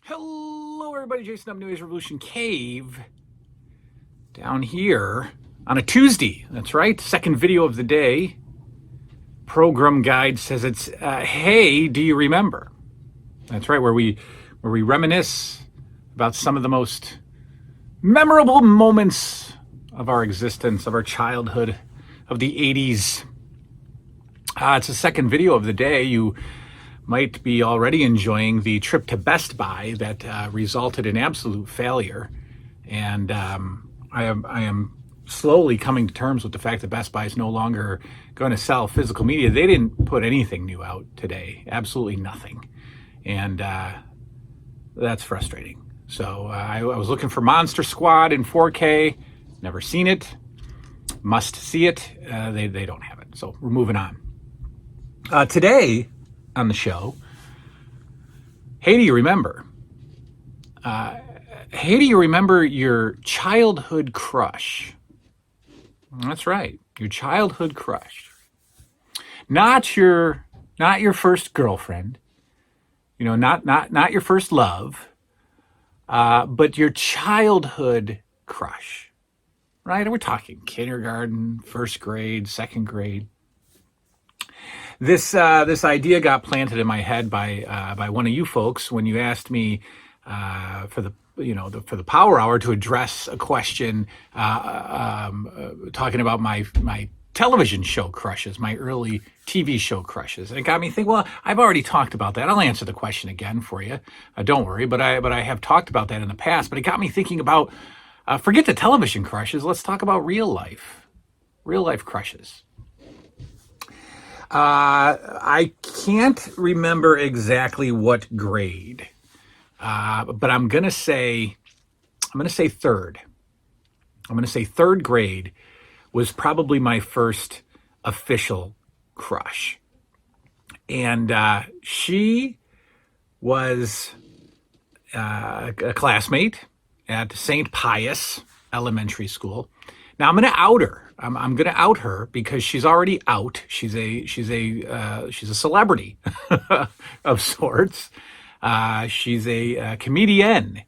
Hello, everybody. Jason up, New Age Revolution Cave down here on a Tuesday. That's right. Second video of the day. Program guide says it's hey, do you remember? That's right, where we reminisce about some of the most memorable moments of our existence, of our childhood, of the 80s. It's the second video of the day. You might be already enjoying the trip to Best Buy that resulted in absolute failure. And I am slowly coming to terms with the fact that Best Buy is no longer going to sell physical media. They didn't put anything new out today, absolutely nothing. And that's frustrating. So I was looking for Monster Squad in 4K, never seen it, must see it. They don't have it. So we're moving on. Today, on the show, hey, do you remember? Hey, do you remember your childhood crush? That's right, your childhood crush. Not your first girlfriend, not your first love, but your childhood crush, right? And we're talking kindergarten, first grade, second grade. This idea got planted in my head by one of you folks when you asked me for the Power Hour to address a question talking about my television show crushes, my early TV show crushes. And it got me thinking, well, I've already talked about that. I'll answer the question again for you. Don't worry, but I have talked about that in the past. But it got me thinking about forget the television crushes. Let's talk about real life crushes. I can't remember exactly what grade, but I'm gonna say third. I'm gonna say third grade was probably my first official crush, and she was a classmate at St. Pius Elementary School. Now I'm going to out her. I'm going to out her because she's already out. She's a celebrity of sorts. She's a comedian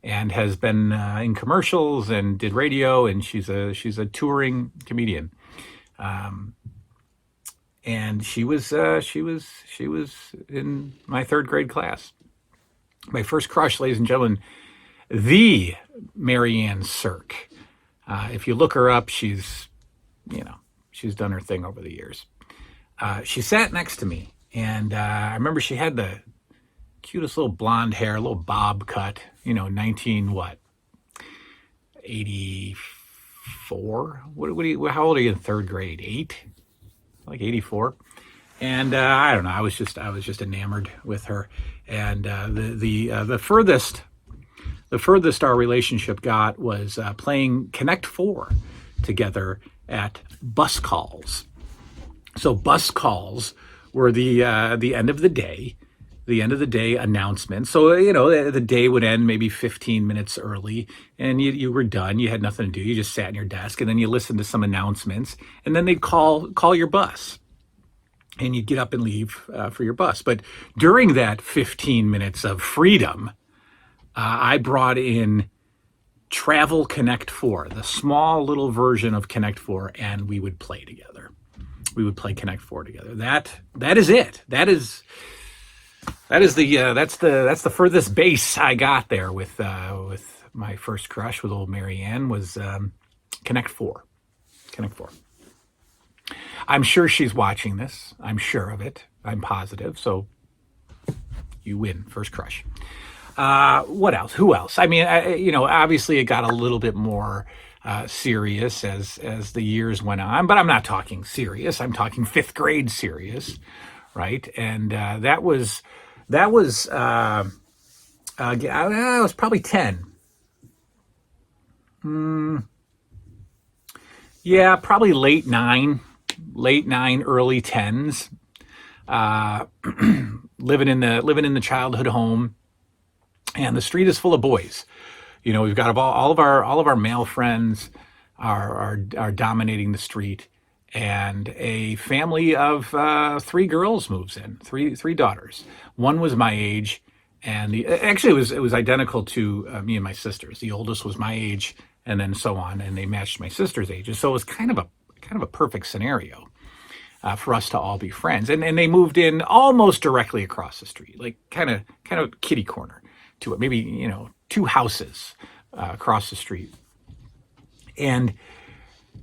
and has been in commercials and did radio, and she's a touring comedian. And she was in my third grade class. My first crush, ladies and gentlemen, the Marianne Cirque. If you look her up, she's done her thing over the years. She sat next to me, and I remember she had the cutest little blonde hair, a little bob cut, 84. How old are you in third grade? 8? Like 84. And I don't know. I was just enamored with her. And the furthest our relationship got was playing Connect 4 together at bus calls. So bus calls were the end of the day announcement. So the day would end maybe 15 minutes early, and you were done. You had nothing to do. You just sat in your desk, and then you listened to some announcements, and then they'd call your bus, and you'd get up and leave for your bus. But during that 15 minutes of freedom, I brought in Travel Connect 4, the small little version of Connect 4, and we would play together. We would play Connect 4 together. That is it. That's the furthest base I got there with my first crush with old Marianne was Connect 4. Connect 4. I'm sure she's watching this. I'm sure of it. I'm positive. So you win, first crush. What else? Who else? I mean, obviously it got a little bit more serious as the years went on, but I'm not talking serious. I'm talking fifth grade serious, right? And that was I was probably 10. Yeah, probably late 9, early 10s. Living in the childhood home. And the street is full of boys. We've got all of our male friends are dominating the street, and a family of 3 girls moves in, three daughters. One was my age, And actually it was identical to me and my sisters. The oldest was my age, and then so on, and they matched my sister's ages. So it was kind of a perfect scenario for us to all be friends. And they moved in almost directly across the street, like kind of kitty corner to it, maybe 2 houses across the street. And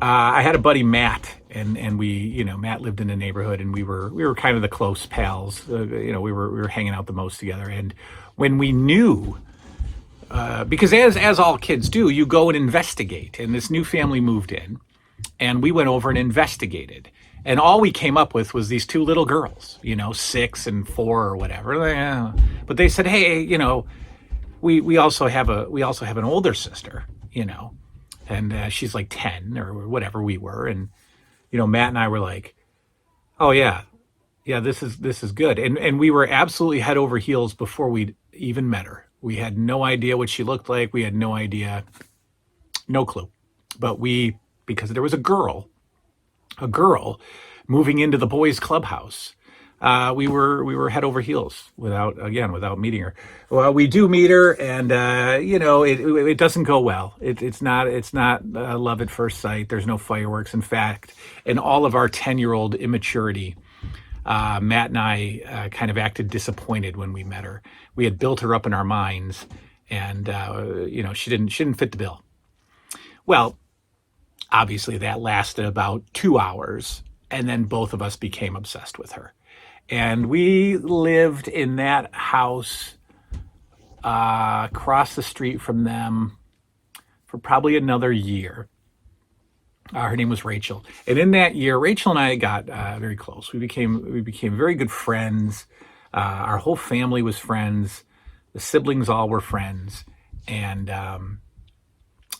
I had a buddy, Matt, and we, Matt lived in the neighborhood, and we were kind of the close pals. We were hanging out the most together. And when we knew, because as all kids do, you go and investigate. And this new family moved in, and we went over and investigated. And all we came up with was these 2 little girls, 6 and 4 or whatever. But they said, hey, we also have an older sister, and she's like 10 or whatever we were. And, Matt and I were like, oh yeah, this is good. And we were absolutely head over heels before we'd even met her. We had no idea what she looked like. We had no idea, no clue. But because there was a girl moving into the boys' clubhouse, we were head over heels without meeting her. Well, we do meet her, and it doesn't go well. It's not love at first sight. There's no fireworks. In fact, in all of our 10-year-old immaturity, Matt and I kind of acted disappointed when we met her. We had built her up in our minds, and she didn't fit the bill. Well, obviously that lasted about 2 hours, and then both of us became obsessed with her. And we lived in that house across the street from them for probably another year. Her name was Rachel. And in that year, Rachel and I got very close. We became very good friends. Our whole family was friends. The siblings all were friends. And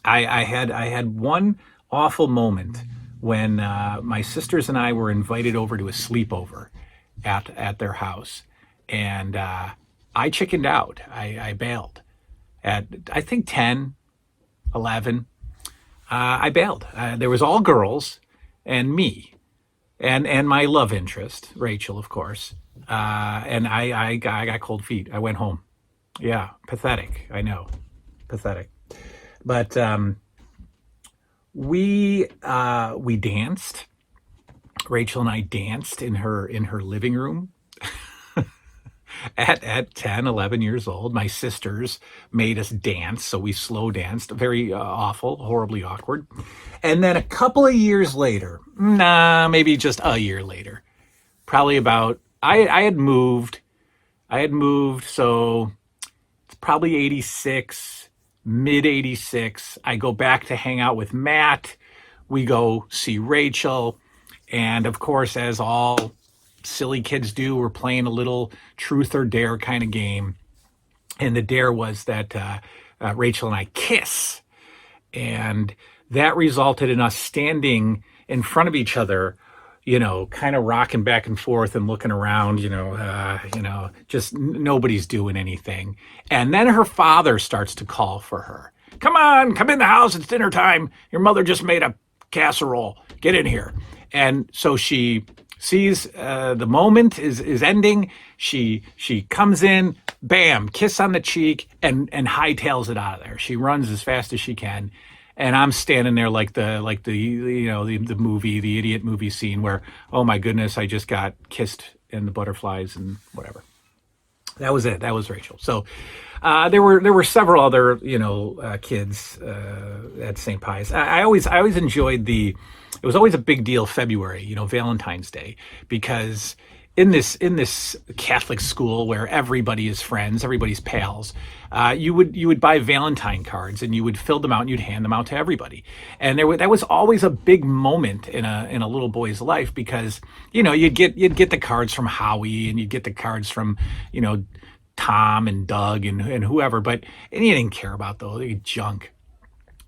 I had one awful moment when my sisters and I were invited over to a sleepover at their house, and I chickened out. I bailed at, I think, 10, 11. I bailed. There was all girls and me and my love interest, Rachel, of course. And I got cold feet. I went home. Yeah, pathetic. I know, pathetic. But we danced. Rachel and I danced in her living room at 10, 11 years old. My sisters made us dance, so we slow danced. Very awful, horribly awkward. And then a couple of years later, maybe just a year later, probably about, I had moved, so it's probably 86, mid 86. I go back to hang out with Matt. We go see Rachel. And of course, as all silly kids do, we're playing a little truth or dare kind of game. And the dare was that Rachel and I kiss. And that resulted in us standing in front of each other, kind of rocking back and forth and looking around, just nobody's doing anything. And then her father starts to call for her. Come on, come in the house. It's dinner time. Your mother just made a casserole. Get in here. And so she sees the moment is ending. She comes in, bam, kiss on the cheek, and hightails it out of there. She runs as fast as she can, and I'm standing there like the movie, the idiot movie scene where, oh my goodness, I just got kissed in the butterflies and whatever. That was it. That was Rachel. So there were several other kids at St. Pius. I always enjoyed it was always a big deal February, Valentine's Day, because in this Catholic school where everybody is friends, everybody's pals, you would buy Valentine cards and you would fill them out and you'd hand them out to everybody. And that was always a big moment in a little boy's life, because you'd get the cards from Howie, and you'd get the cards from Tom and Doug and whoever, and you didn't care about those junk.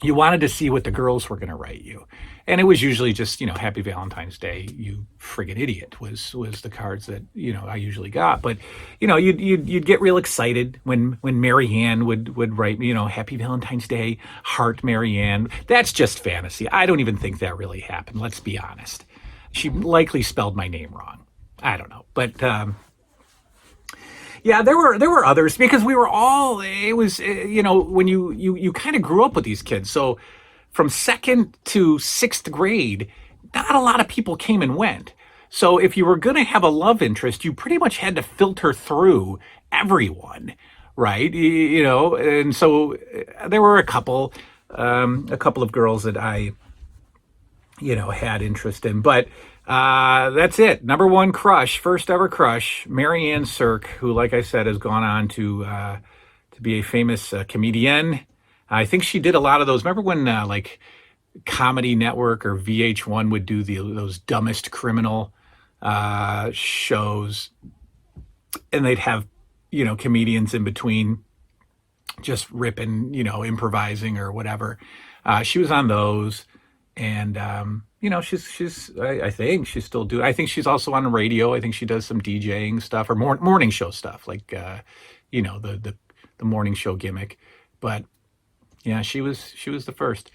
You wanted to see what the girls were going to write you. And it was usually just, Happy Valentine's Day, you friggin' idiot, was the cards that, I usually got. But, you'd get real excited when Mary Ann would write me, Happy Valentine's Day, heart Mary Ann. That's just fantasy. I don't even think that really happened. Let's be honest. She likely spelled my name wrong. I don't know. But, Yeah, there were others because we were all. It was when you kind of grew up with these kids. So from second to sixth grade, not a lot of people came and went. So if you were going to have a love interest, you pretty much had to filter through everyone, right? And so there were a couple of girls that I had interest in. But that's it. Number one crush, first ever crush, Marianne Cirque, who, like I said, has gone on to be a famous comedian. I think she did a lot of those. Remember when like Comedy Network or VH1 would do those dumbest criminal shows, and they'd have comedians in between just ripping, improvising or whatever. She was on those, and I think she's still doing. I think she's also on the radio. I think she does some DJing stuff or morning show stuff, like the morning show gimmick. But yeah, she was the first.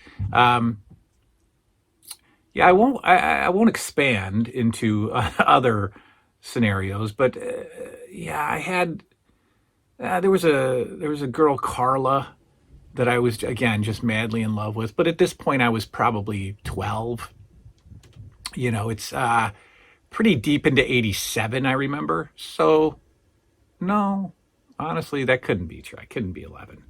Yeah, I won't expand into other scenarios, but yeah, I had there was a girl, Carla, that I was again just madly in love with. But at this point, I was probably 12. It's pretty deep into '87, I remember. So no, honestly, that couldn't be true. I couldn't be 11.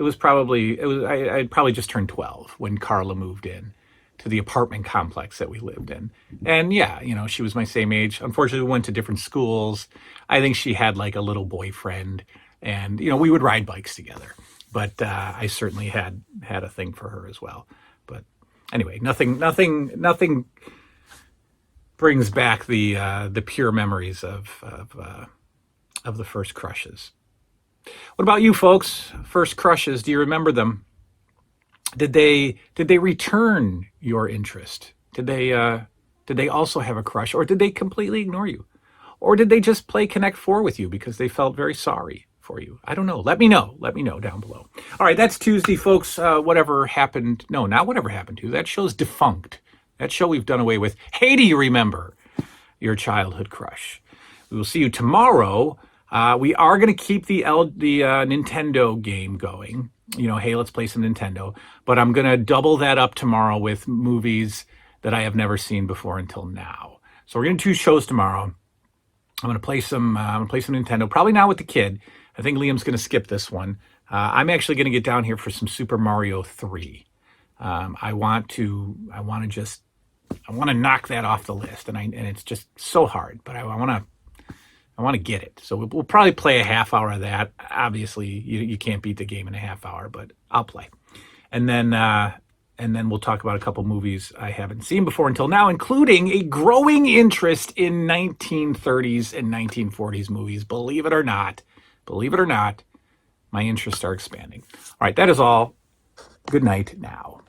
I'd probably just turned 12 when Carla moved in to the apartment complex that we lived in. And yeah, she was my same age. Unfortunately, we went to different schools. I think she had like a little boyfriend, and we would ride bikes together. But I certainly had a thing for her as well. But anyway, nothing brings back the pure memories of the first crushes. What about you folks? First crushes, do you remember them? Did they return your interest? Did they also have a crush, or did they completely ignore you? Or did they just play Connect Four with you because they felt very sorry for you? I don't know. Let me know. Let me know down below. All right, that's Tuesday, folks. Whatever happened? No, not whatever happened to. That show's defunct. That show we've done away with. Hey, do you remember your childhood crush? We will see you tomorrow. We are going to keep the Nintendo game going. Hey, let's play some Nintendo. But I'm going to double that up tomorrow with movies that I have never seen before until now. So we're going to do 2 shows tomorrow. I'm going to play some Nintendo. Probably not with the kid. I think Liam's going to skip this one. I'm actually going to get down here for some Super Mario 3. I want to knock that off the list, and it's just so hard. But I want to get it. So we'll probably play a half hour of that. Obviously, you can't beat the game in a half hour, but I'll play. And then we'll talk about a couple movies I haven't seen before until now, including a growing interest in 1930s and 1940s movies. Believe it or not, my interests are expanding. All right, that is all. Good night now.